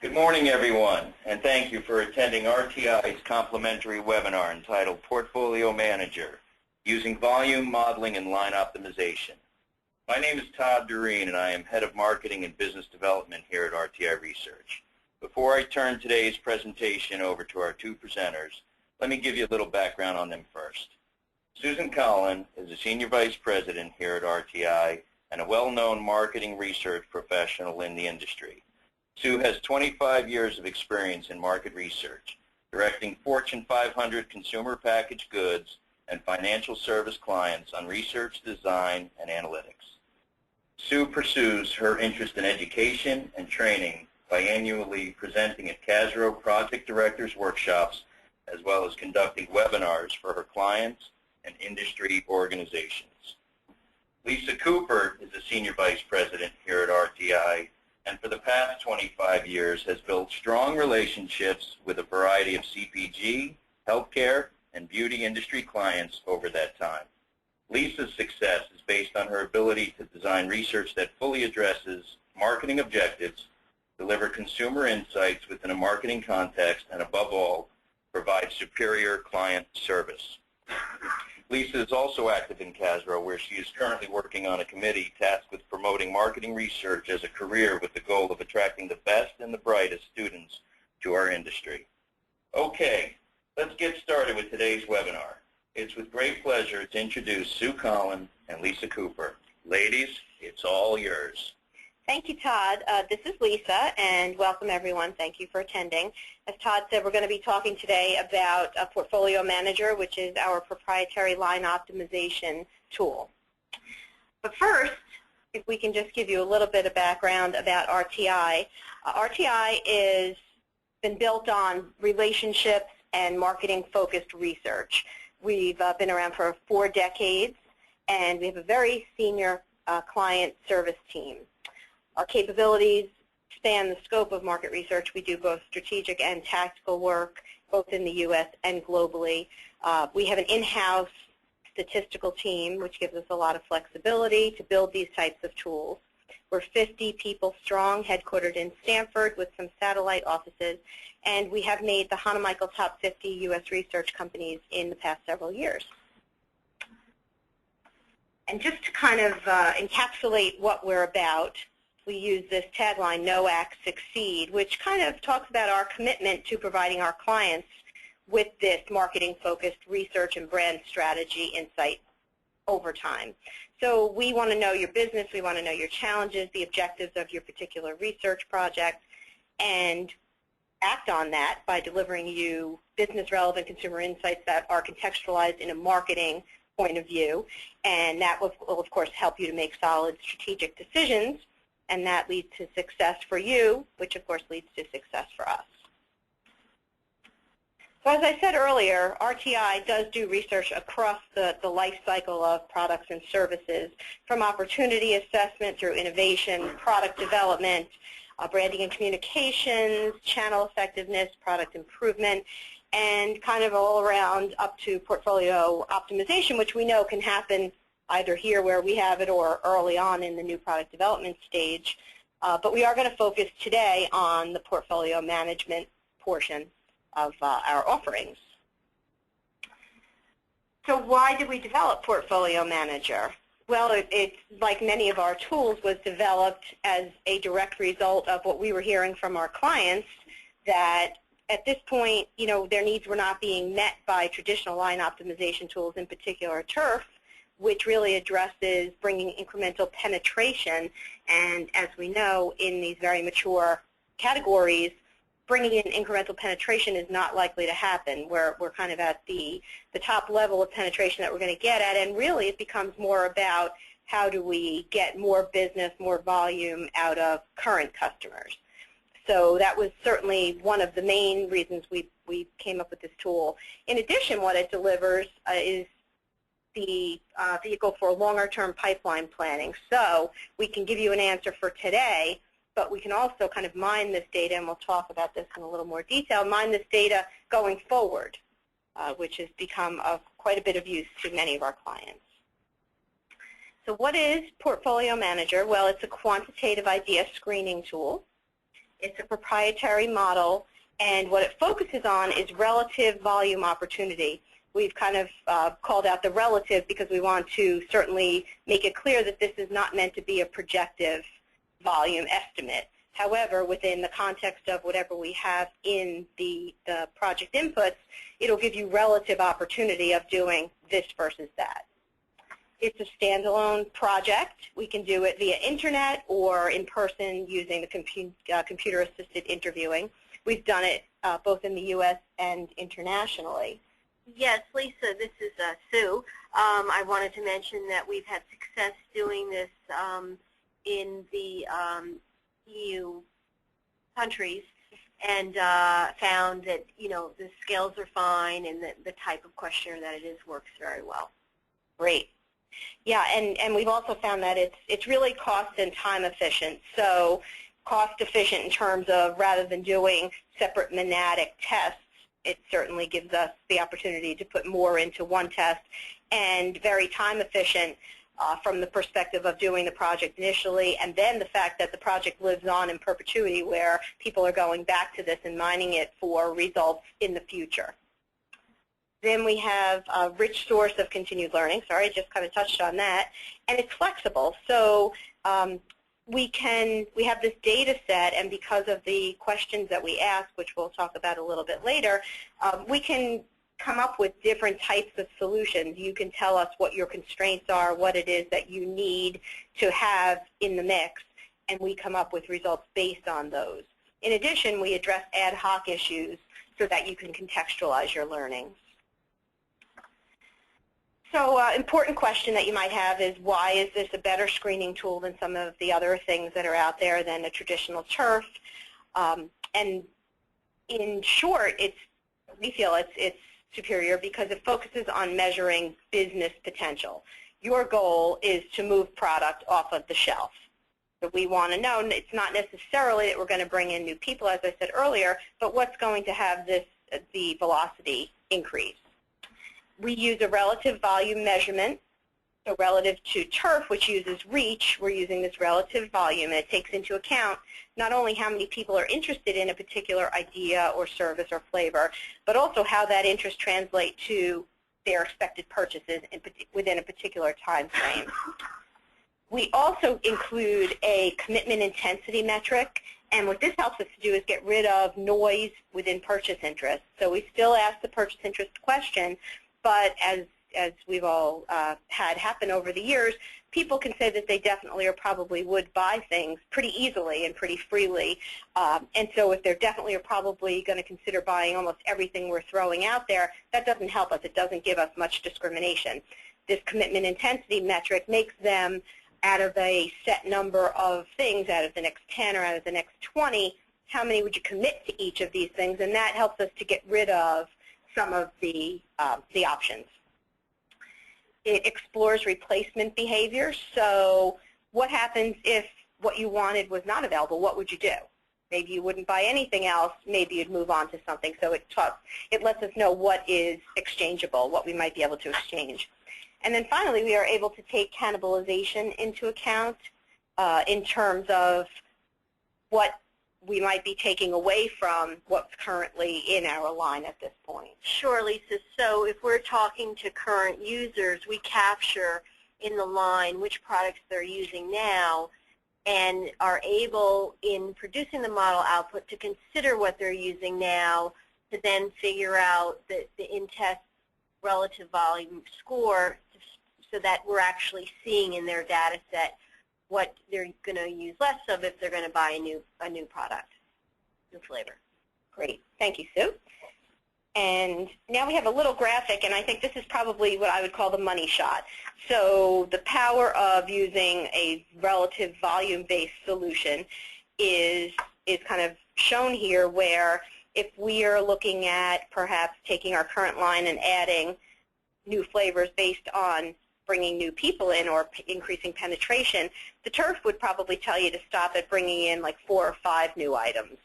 Good morning, everyone, and thank you for attending RTI's complimentary webinar entitled Portfolio Manager, Using Volume Modeling and Line Optimization. My name is Todd Doreen, and I am Head of Marketing and Business Development here at RTI Research. Before I turn today's presentation over to our two presenters, let me give you a little background on them first. Susan Collin is a Senior Vice President here at RTI and a well-known marketing research professional in the industry. Sue has 25 years of experience in market research, directing Fortune 500 consumer packaged goods and financial service clients on research, design, and analytics. Sue pursues her interest in education and training by annually presenting at CASRO Project Directors Workshops, as well as conducting webinars for her clients and industry organizations. Lisa Cooper is a Senior Vice President here at RTI, and for the past 25 years has built strong relationships with a variety of CPG, healthcare, and beauty industry clients over that time. Lisa's success is based on her ability to design research that fully addresses marketing objectives, deliver consumer insights within a marketing context, and above all, provide superior client service. Lisa is also active in CASRO, where she is currently working on a committee tasked with promoting marketing research as a career with the goal of attracting the best and the brightest students to our industry. Okay, let's get started with today's webinar. It's with great pleasure to introduce Sue Collin and Lisa Cooper. Ladies, it's all yours. Thank you, Todd. This is Lisa, and welcome, everyone. Thank you for attending. As Todd said, we're going to be talking today about a Portfolio Manager, which is our proprietary line optimization tool. But first, if we can just give you a little bit of background about RTI. RTI is been built on relationships and marketing-focused research. We've been around for 4 decades, and we have a very senior client service team. Our capabilities span the scope of market research. We do both strategic and tactical work, both in the U.S. and globally. We have an in-house statistical team, which gives us a lot of flexibility to build these types of tools. We're 50 people strong, headquartered in Stanford with some satellite offices, and we have made the Hannah Michael Top 50 U.S. research companies in the past several years. And just to kind of encapsulate what we're about, we use this tagline, Know, Act, Succeed, which kind of talks about our commitment to providing our clients with this marketing-focused research and brand strategy insight over time. So we want to know your business, we want to know your challenges, the objectives of your particular research project, and act on that by delivering you business-relevant consumer insights that are contextualized in a marketing point of view, and that will, of course, help you to make solid strategic decisions, and that leads to success for you, which of course leads to success for us. So as I said earlier, RTI does do research across the life cycle of products and services, from opportunity assessment through innovation, product development, branding and communications, channel effectiveness, product improvement, and kind of all around up to portfolio optimization, which we know can happen either here where we have it or early on in the new product development stage. But we are going to focus today on the portfolio management portion of our offerings. So why did we develop Portfolio Manager? Well, it, like many of our tools, was developed as a direct result of what we were hearing from our clients, that at this point, you know, their needs were not being met by traditional line optimization tools, in particular TURF, which really addresses bringing incremental penetration. And as we know, in these very mature categories, bringing in incremental penetration is not likely to happen. We're kind of at the top level of penetration that we're going to get at, and really it becomes more about how do we get more business, more volume out of current customers. So that was certainly one of the main reasons we came up with this tool. In addition, what it delivers is the vehicle for longer-term pipeline planning. So we can give you an answer for today, but we can also kind of mine this data, and we'll talk about this in a little more detail, mine this data going forward, which has become of quite a bit of use to many of our clients. So what is Portfolio Manager? Well, it's a quantitative idea screening tool. It's a proprietary model, and what it focuses on is relative volume opportunity. We've kind of called out the relative because we want to certainly make it clear that this is not meant to be a projective volume estimate. However, within the context of whatever we have in the project inputs, it'll give you relative opportunity of doing this versus that. It's a standalone project. We can do it via internet or in person using the computer-assisted interviewing. We've done it both in the U.S. and internationally. Yes, Lisa, this is Sue. I wanted to mention that we've had success doing this in the EU countries, and found that the scales are fine, and the type of questionnaire that it is works very well. Great. Yeah, and we've also found that it's really cost and time efficient. So cost efficient in terms of rather than doing separate monadic tests, it certainly gives us the opportunity to put more into one test, and very time efficient from the perspective of doing the project initially, and then the fact that the project lives on in perpetuity where people are going back to this and mining it for results in the future. Then we have a rich source of continued learning. Sorry, I just kind of touched on that. And it's flexible. So we have this data set, and because of the questions that we ask, which we'll talk about a little bit later, we can come up with different types of solutions. You can tell us what your constraints are, what it is that you need to have in the mix, and we come up with results based on those. In addition, we address ad hoc issues so that you can contextualize your learning. So important question that you might have is, why is this a better screening tool than some of the other things that are out there than a traditional TURF? And in short, we feel it's superior because it focuses on measuring business potential. Your goal is to move product off of the shelf. So we want to know it's not necessarily that we're going to bring in new people, as I said earlier, but what's going to have the velocity increase. We use a relative volume measurement. So relative to TURF, which uses reach, we're using this relative volume, and it takes into account not only how many people are interested in a particular idea or service or flavor, but also how that interest translates to their expected purchases within a particular time frame. We also include a commitment intensity metric, and what this helps us to do is get rid of noise within purchase interest. So we still ask the purchase interest question, but as we've all had happen over the years, people can say that they definitely or probably would buy things pretty easily and pretty freely. And so if they're definitely or probably going to consider buying almost everything we're throwing out there, that doesn't help us. It doesn't give us much discrimination. This commitment intensity metric makes them, out of a set number of things, out of the next 10 or out of the next 20, how many would you commit to each of these things? And that helps us to get rid of some of the options. It explores replacement behavior. So what happens if what you wanted was not available? What would you do? Maybe you wouldn't buy anything else. Maybe you'd move on to something. So it lets us know what is exchangeable, what we might be able to exchange. And then finally, we are able to take cannibalization into account in terms of what we might be taking away from what's currently in our line at this point. Sure, Lisa. So if we're talking to current users, we capture in the line which products they're using now and are able, in producing the model output, to consider what they're using now to then figure out the in-test relative volume score so that we're actually seeing in their data set what they're going to use less of if they're going to buy a new product, new flavor. Great. Thank you, Sue. And now we have a little graphic, and I think this is probably what I would call the money shot. So the power of using a relative volume-based solution is kind of shown here, where if we are looking at perhaps taking our current line and adding new flavors based on bringing new people in or increasing penetration, the TURF would probably tell you to stop at bringing in like 4 or 5 new items.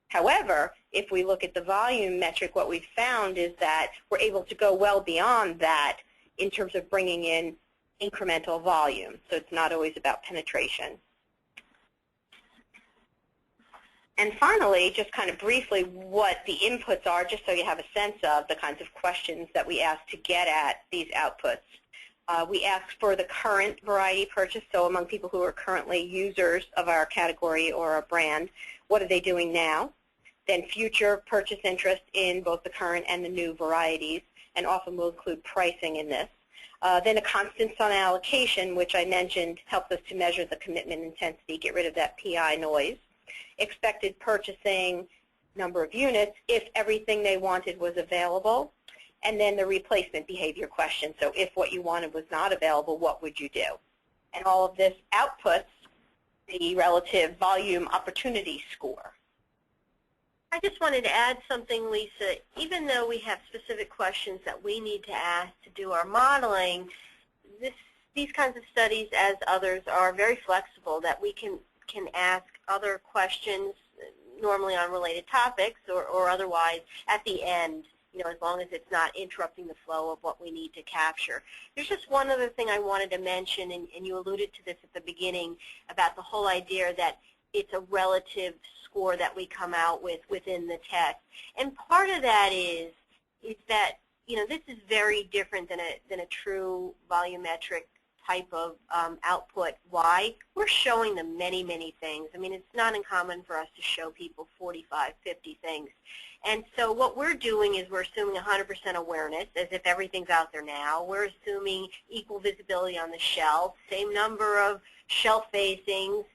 However, if we look at the volume metric, what we've found is that we're able to go well beyond that in terms of bringing in incremental volume. So it's not always about penetration. And finally, just kind of briefly what the inputs are, just so you have a sense of the kinds of questions that we ask to get at these outputs. We ask for the current variety purchase, so among people who are currently users of our category or our brand, what are they doing now? Then future purchase interest in both the current and the new varieties, and often we'll include pricing in this. Then a constant sun allocation, which I mentioned helps us to measure the commitment intensity, get rid of that PI noise. Expected purchasing number of units if everything they wanted was available, and then the replacement behavior question. So if what you wanted was not available, what would you do? And all of this outputs the relative volume opportunity score. I just wanted to add something, Lisa. Even though we have specific questions that we need to ask to do our modeling, these kinds of studies, as others, are very flexible, that we can ask other questions, normally on related topics or otherwise, at the end, as long as it's not interrupting the flow of what we need to capture. There's just one other thing I wanted to mention, and you alluded to this at the beginning, about the whole idea that it's a relative score that we come out with within the test. And part of that is that, this is very different than a true volumetric type of output. Why? We're showing them many, many things. I mean, it's not uncommon for us to show people 45, 50 things. And so what we're doing is we're assuming 100% awareness, as if everything's out there now. We're assuming equal visibility on the shelf, same number of shelf facings,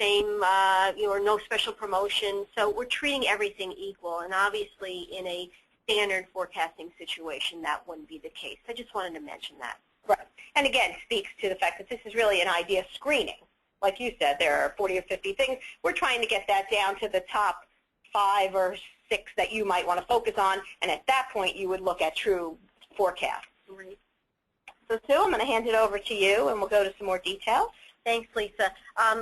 same, no special promotion. So we're treating everything equal, and obviously in a standard forecasting situation, that wouldn't be the case. I just wanted to mention that. Right. And again, speaks to the fact that this is really an idea screening. Like you said, there are 40 or 50 things. We're trying to get that down to the top 5 or 6 that you might want to focus on, and at that point you would look at true forecasts. Right. So Sue, I'm going to hand it over to you, and we'll go to some more details. Thanks, Lisa.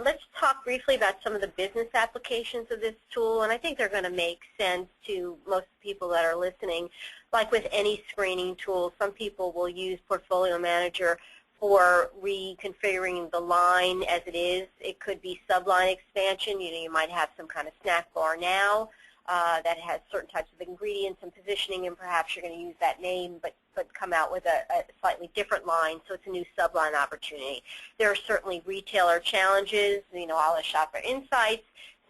Let's talk briefly about some of the business applications of this tool, and I think they're going to make sense to most people that are listening. Like with any screening tool, some people will use Portfolio Manager for reconfiguring the line as it is. It could be subline expansion. You might have some kind of snack bar now that has certain types of ingredients and positioning, and perhaps you're going to use that name but come out with a slightly different line, so it's a new subline opportunity. There are certainly retailer challenges, a la Shopper Insights,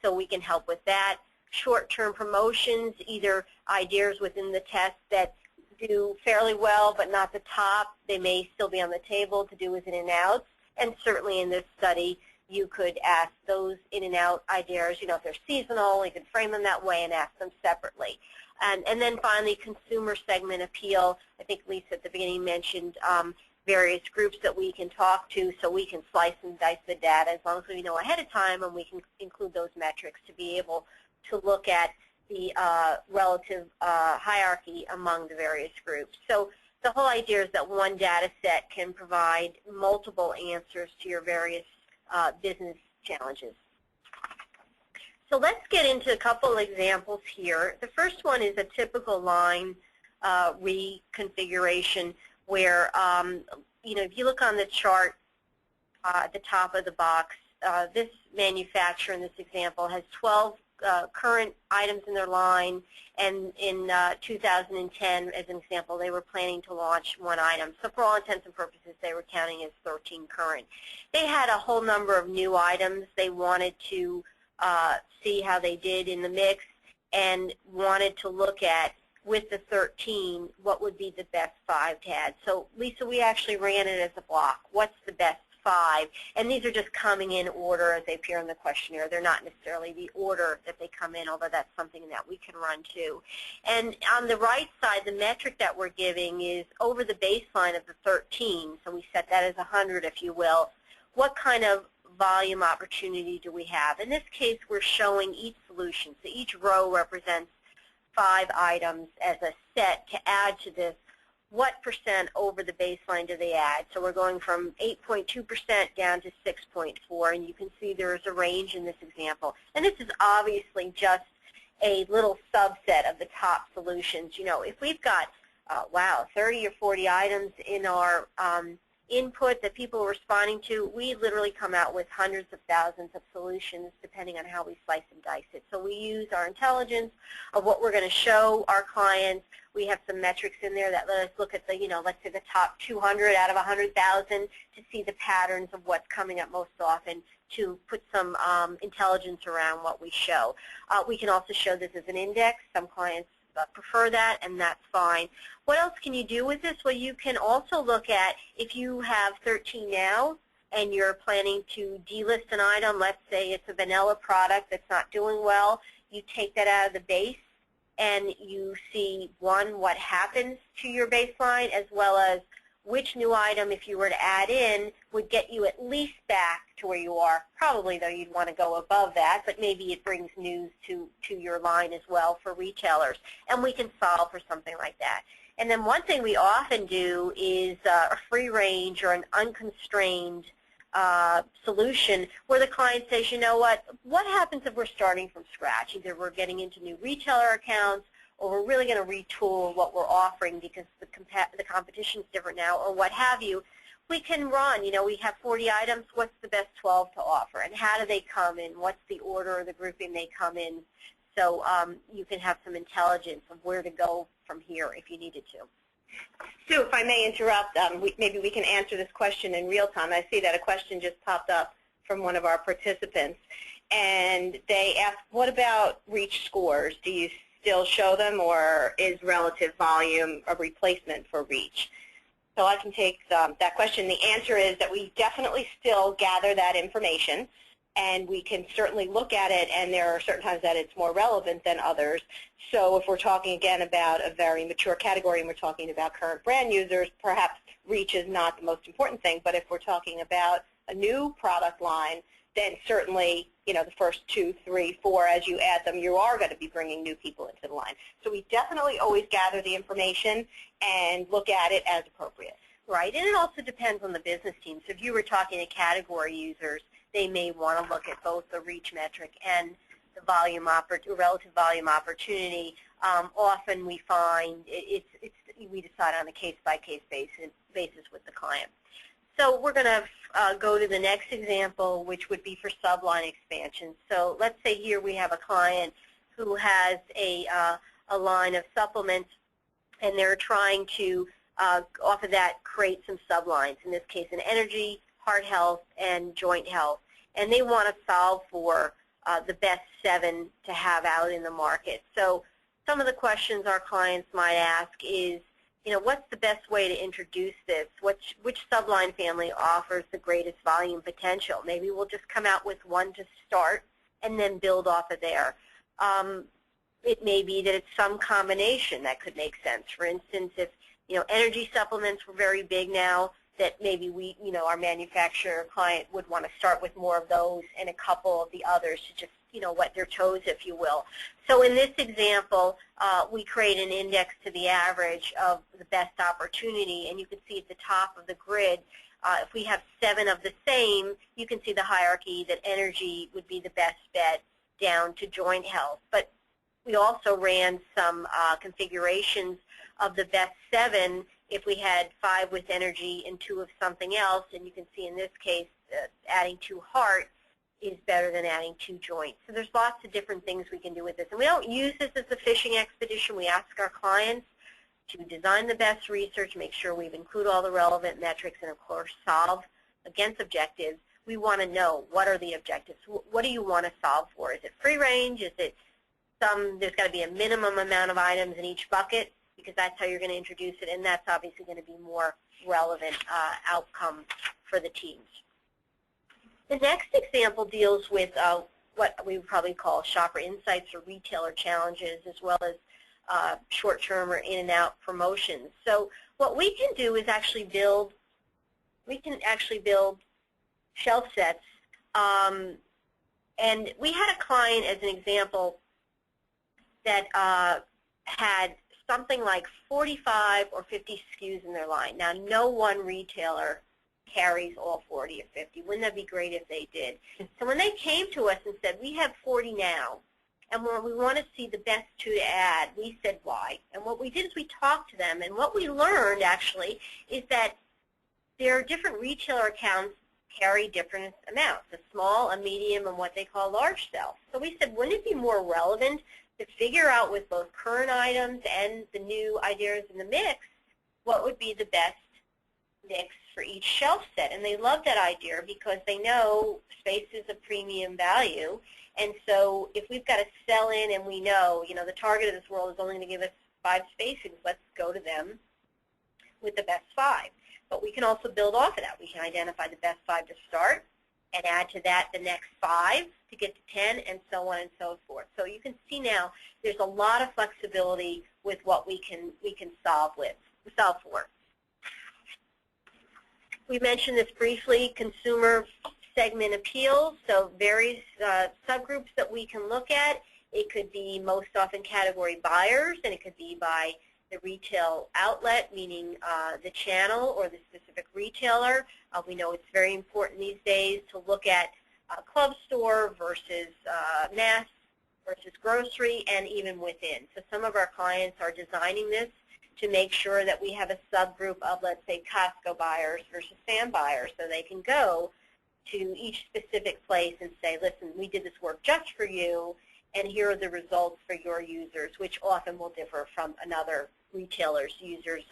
so we can help with that. Short-term promotions, either ideas within the test that do fairly well but not the top. They may still be on the table to do with in and outs, and certainly in this study you could ask those in and out ideas, if they're seasonal, you can frame them that way and ask them separately. And then finally, consumer segment appeal. I think Lisa at the beginning mentioned various groups that we can talk to, so we can slice and dice the data as long as we know ahead of time, and we can include those metrics to be able to look at the relative hierarchy among the various groups. So the whole idea is that one data set can provide multiple answers to your various business challenges. So let's get into a couple examples here. The first one is a typical line reconfiguration where, if you look on the chart at the top of the box, this manufacturer in this example has 12 current items in their line, and in 2010, as an example, they were planning to launch 1 item. So for all intents and purposes, they were counting as 13 current. They had a whole number of new items. They wanted to see how they did in the mix and wanted to look at, with the 13, what would be the best 5 to add. So Lisa, we actually ran it as a block. What's the best 5? And these are just coming in order as they appear in the questionnaire. They're not necessarily the order that they come in, although that's something that we can run too. And on the right side, the metric that we're giving is over the baseline of the 13. So we set that as 100, if you will. What kind of volume opportunity do we have? In this case, we're showing each solution. So each row represents 5 items as a set to add to this. What percent over the baseline do they add? So we're going from 8.2% down to 6.4, and you can see there's a range in this example. And this is obviously just a little subset of the top solutions. If we've got, 30 or 40 items in our input that people are responding to, we literally come out with hundreds of thousands of solutions depending on how we slice and dice it. So we use our intelligence of what we're going to show our clients. We have some metrics in there that let us look at the, let's say the top 200 out of 100,000 to see the patterns of what's coming up most often, to put some intelligence around what we show. We can also show this as an index. Some clients prefer that, and that's fine. What else can you do with this? Well, you can also look at, if you have 13 now and you're planning to delist an item, let's say it's a vanilla product that's not doing well, you take that out of the base and you see, one, what happens to your baseline, as well as which new item, if you were to add in, would get you at least back to where you are. Probably, though, you'd want to go above that, but maybe it brings news to your line as well for retailers. And we can solve for something like that. And then one thing we often do is a free range or an unconstrained solution where the client says, you know what happens if we're starting from scratch? Either we're getting into new retailer accounts, or we're really going to retool what we're offering because the competition's different now, or what have you. We can run, we have 40 items, what's the best 12 to offer, and how do they come in, what's the order or the grouping they come in, so you can have some intelligence of where to go from here if you needed to. Sue, if I may interrupt, maybe we can answer this question in real time. I see that a question just popped up from one of our participants, and they asked, what about reach scores? Do you still show them, or is relative volume a replacement for reach? So I can take that question. The answer is that we definitely still gather that information, and we can certainly look at it, and there are certain times that it's more relevant than others. So if we're talking again about a very mature category and we're talking about current brand users, perhaps reach is not the most important thing, but if we're talking about a new product line, then certainly, the first 2, 3, 4, as you add them, you are going to be bringing new people into the line. So we definitely always gather the information and look at it as appropriate. Right, and it also depends on the business team. So if you were talking to category users, they may want to look at both the reach metric and the relative volume opportunity. Often we find we decide on a case-by-case basis with the client. So we're going to go to the next example, which would be for subline expansion. So let's say here we have a client who has a line of supplements, and they're trying to, off of that, create some sublines, in this case an energy, heart health, and joint health. And they want to solve for the best 7 to have out in the market. So some of the questions our clients might ask is, what's the best way to introduce this? Which subline family offers the greatest volume potential? Maybe we'll just come out with one to start and then build off of there. It may be that it's some combination that could make sense. For instance, if energy supplements were very big now, that maybe our manufacturer client would want to start with more of those and a couple of the others to just wet their toes, if you will. So in this example, we create an index to the average of the best opportunity, and you can see at the top of the grid, if we have 7 of the same, you can see the hierarchy that energy would be the best bet down to joint health. But we also ran some configurations of the best 7 if we had 5 with energy and 2 of something else, and you can see in this case adding 2 heart is better than adding 2 joints. So there's lots of different things we can do with this. And we don't use this as a fishing expedition. We ask our clients to design the best research, make sure we've included all the relevant metrics, and of course solve against objectives. We want to know, what are the objectives? What do you want to solve for? Is it free range? Is it there's got to be a minimum amount of items in each bucket, because that's how you're going to introduce it, and that's obviously going to be more relevant outcome for the teams. The next example deals with what we would probably call shopper insights or retailer challenges, as well as short-term or in-and-out promotions. So what we can do is actually build shelf sets. And we had a client, as an example, that had something like 45 or 50 SKUs in their line. Now, no one retailer carries all 40 or 50. Wouldn't that be great if they did? So when they came to us and said, we have 40 now, and we want to see the best 2 to add, we said, why? And what we did is we talked to them, and what we learned, actually, is that their different retailer accounts carry different amounts, a small, a medium, and what they call large sell. So we said, wouldn't it be more relevant to figure out with both current items and the new ideas in the mix, what would be the best mix for each shelf set? And they love that idea because they know space is a premium value. And so if we've got to sell in and we know, the target of this world is only going to give us 5 spacings, let's go to them with the best 5. But we can also build off of that. We can identify the best 5 to start and add to that the next 5 to get to 10, and so on and so forth. So you can see now there's a lot of flexibility with what we can solve for. We mentioned this briefly, consumer segment appeals, so various subgroups that we can look at. It could be most often category buyers, and it could be by the retail outlet, meaning the channel or the specific retailer. We know it's very important these days to look at club store versus mass versus grocery, and even within. So some of our clients are designing this to make sure that we have a subgroup of, let's say, Costco buyers versus Sam buyers, so they can go to each specific place and say, listen, we did this work just for you, and here are the results for your users, which often will differ from another retailer's users'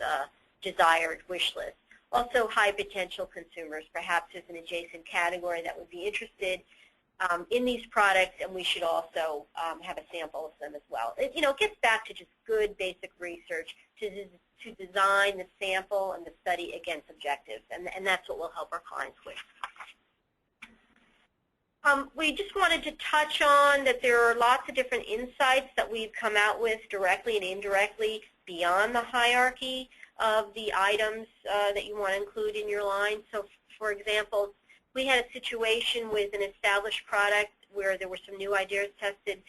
desired wish list. Also, high potential consumers, perhaps there's an adjacent category that would be interested in these products, and we should also have a sample of them as well. It gets back to just good basic research to design the sample and the study against objectives, and that's what we'll help our clients with. We just wanted to touch on that there are lots of different insights that we've come out with directly and indirectly beyond the hierarchy of the items that you want to include in your line. So, for example, we had a situation with an established product where there were some new ideas tested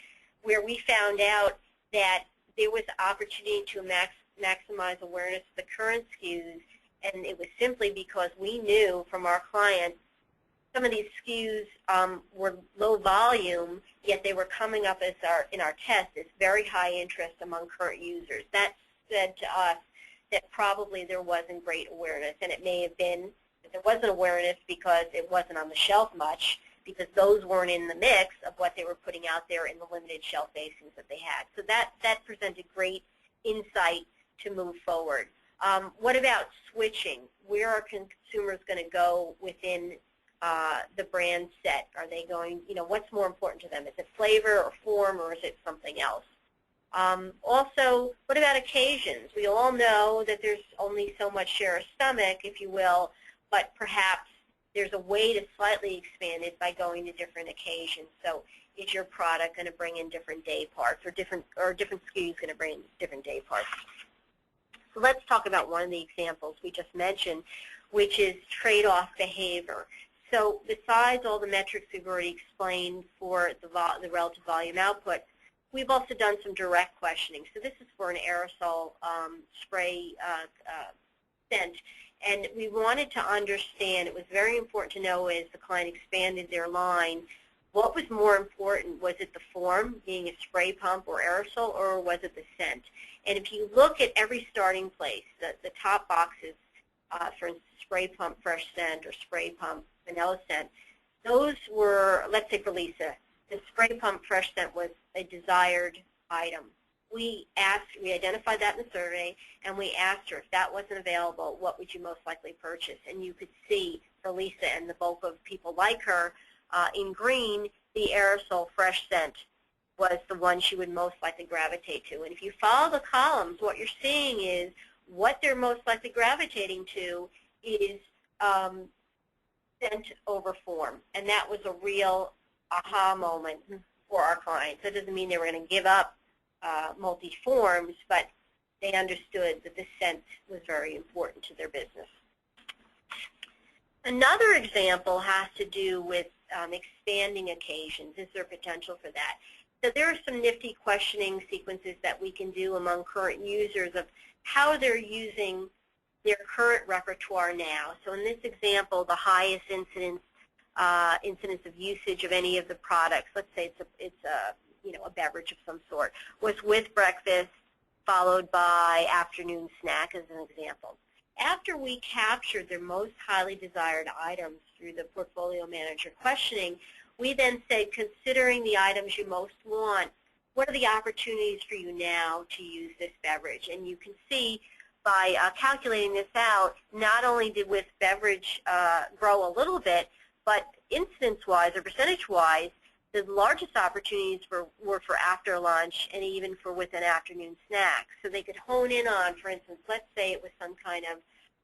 where we found out that there was opportunity to maximize awareness of the current SKUs, and it was simply because we knew from our clients some of these SKUs were low volume, yet they were coming up as in our test as very high interest among current users. That said to us that probably there wasn't great awareness, and it may have been that there wasn't awareness because it wasn't on the shelf much, because those weren't in the mix of what they were putting out there in the limited shelf facings that they had. So that presented great insight to move forward. What about switching? Where are consumers going to go within the brand set? Are they going, what's more important to them? Is it flavor or form, or is it something else? Also, what about occasions? We all know that there's only so much share of stomach, if you will, but perhaps there's a way to slightly expand it by going to different occasions. So is your product going to bring in different day parts, or different SKUs going to bring in different day parts? So let's talk about one of the examples we just mentioned, which is trade-off behavior. So besides all the metrics we've already explained for the relative volume output, we've also done some direct questioning. So this is for an aerosol spray scent. And we wanted to understand, it was very important to know as the client expanded their line, what was more important? Was it the form, being a spray pump or aerosol, or was it the scent? And if you look at every starting place, the top boxes, for instance, spray pump fresh scent or spray pump vanilla scent, those were, let's say for Lisa, the spray pump fresh scent was a desired item. We identified that in the survey, and we asked her if that wasn't available, what would you most likely purchase? And you could see for Lisa and the bulk of people like her, in green, the aerosol fresh scent was the one she would most likely gravitate to. And if you follow the columns, what you're seeing is what they're most likely gravitating to is scent over form. And that was a real aha moment for our clients. That doesn't mean they were going to give up multi-forms, but they understood that the scent was very important to their business. Another example has to do with expanding occasions. Is there potential for that? So there are some nifty questioning sequences that we can do among current users of how they're using their current repertoire now. So in this example, the highest incidence of usage of any of the products, let's say it's a beverage of some sort, was with breakfast, followed by afternoon snack as an example. after we captured their most highly desired items through the portfolio manager questioning, we then say, considering the items you most want, what are the opportunities for you now to use this beverage? And you can see by calculating this out, not only did with beverage grow a little bit, but incidence-wise or percentage-wise, the largest opportunities were for after lunch and even for with an afternoon snack. So they could hone in on, for instance, let's say it was some kind of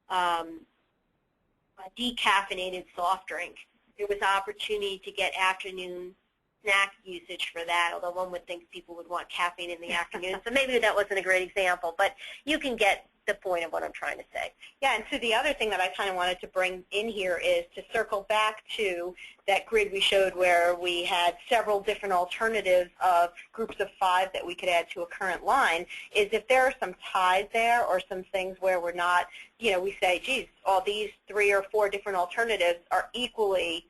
a decaffeinated soft drink. There was opportunity to get afternoon snack usage for that, although one would think people would want caffeine in the afternoon. So maybe that wasn't a great example, but you can get the point of what I'm trying to say. Yeah, and so the other thing that I kind of wanted to bring in here is to circle back to that grid we showed where we had several different alternatives of groups of 5 that we could add to a current line, is if there are some ties there or some things where we're not, we say, geez, all these 3 or 4 different alternatives are equally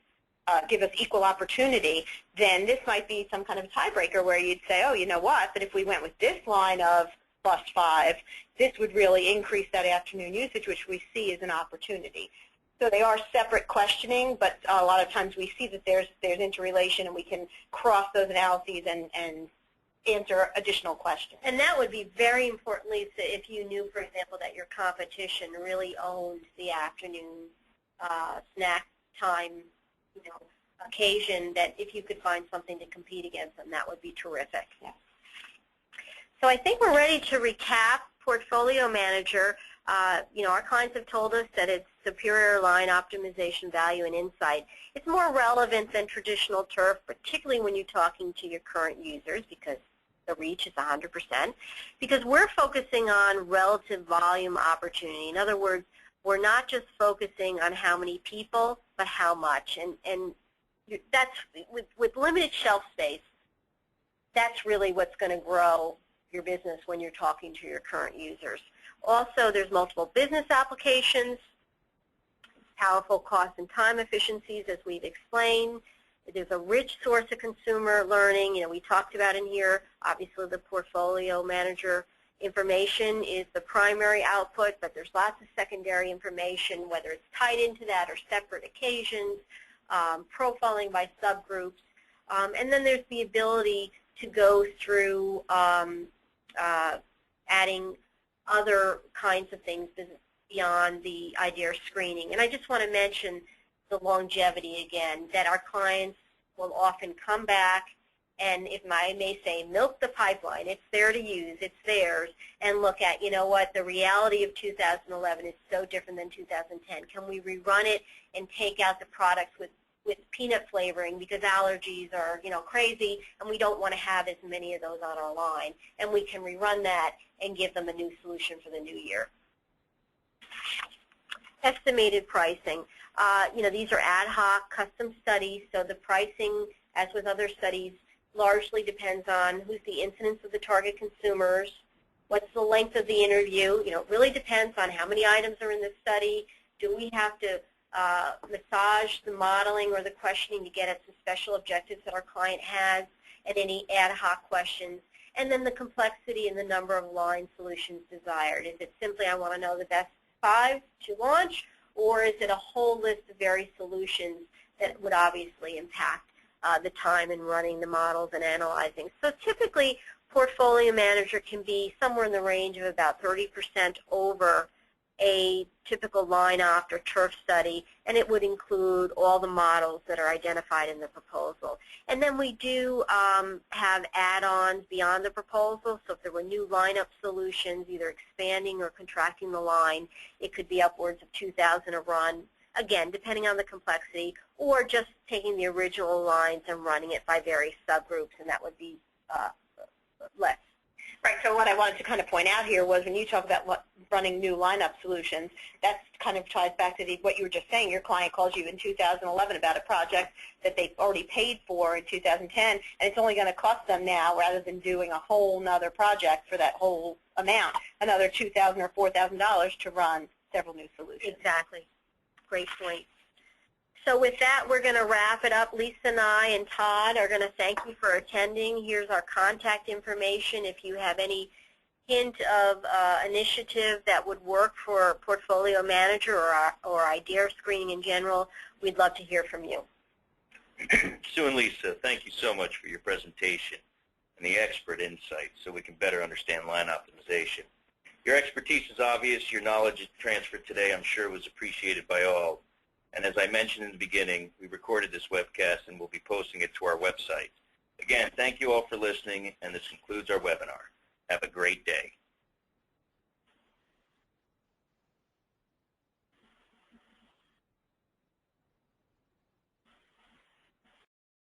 give us equal opportunity, then this might be some kind of tiebreaker where you'd say, oh, you know what, but if we went with this line of +5, this would really increase that afternoon usage, which we see as an opportunity. So they are separate questioning, but a lot of times we see that there's interrelation, and we can cross those analyses and answer additional questions. And that would be very important, Lisa, if you knew, for example, that your competition really owned the afternoon snack time occasion, that if you could find something to compete against them, that would be terrific. Yeah. So I think we're ready to recap Portfolio Manager. Our clients have told us that it's superior line optimization, value, and insight. It's more relevant than traditional turf, particularly when you're talking to your current users, because the reach is 100%, because we're focusing on relative volume opportunity. In other words, we're not just focusing on how many people, but how much. And that's, with limited shelf space, that's really what's going to grow your business when you're talking to your current users. Also, there's multiple business applications, powerful cost and time efficiencies, as we've explained. There's a rich source of consumer learning. We talked about in here, obviously, the Portfolio Manager information is the primary output, but there's lots of secondary information, whether it's tied into that or separate occasions, profiling by subgroups, and then there's the ability to go through adding other kinds of things beyond the idea of screening. And I just want to mention the longevity again, that our clients will often come back and, if I may say, milk the pipeline. It's there to use, it's theirs, and look at, what, the reality of 2011 is so different than 2010. Can we rerun it and take out the products with peanut flavoring because allergies are, crazy, and we don't want to have as many of those on our line. And we can rerun that and give them a new solution for the new year. Estimated pricing. These are ad hoc, custom studies, so the pricing, as with other studies, largely depends on who's the incidence of the target consumers, what's the length of the interview. It really depends on how many items are in the study. Do we have to massage the modeling or the questioning to get at some special objectives that our client has, and any ad hoc questions, and then the complexity and the number of line solutions desired. Is it simply I want to know the best 5 to launch, or is it a whole list of various solutions that would obviously impact the time in running the models and analyzing? So typically, Portfolio Manager can be somewhere in the range of about 30% over a typical line opt or turf study, and it would include all the models that are identified in the proposal. And then we do have add-ons beyond the proposal, so if there were new lineup solutions, either expanding or contracting the line, it could be upwards of $2,000 a run, again, depending on the complexity, or just taking the original lines and running it by various subgroups, and that would be less. Right, so what I wanted to kind of point out here was when you talk about running new lineup solutions, that kind of ties back to what you were just saying. Your client calls you in 2011 about a project that they've already paid for in 2010, and it's only going to cost them now, rather than doing a whole nother project for that whole amount, another $2,000 or $4,000 to run several new solutions. Exactly. Great point. So with that, we're going to wrap it up. Lisa and I and Todd are going to thank you for attending. Here's our contact information if you have any hint of initiative that would work for Portfolio Manager or idea screening in general, we'd love to hear from you. Sue and Lisa, thank you so much for your presentation and the expert insight so we can better understand line optimization. Your expertise is obvious. Your knowledge transferred today, I'm sure, was appreciated by all. And as I mentioned in the beginning, we recorded this webcast and we'll be posting it to our website. Again, thank you all for listening, and this concludes our webinar. Have a great day.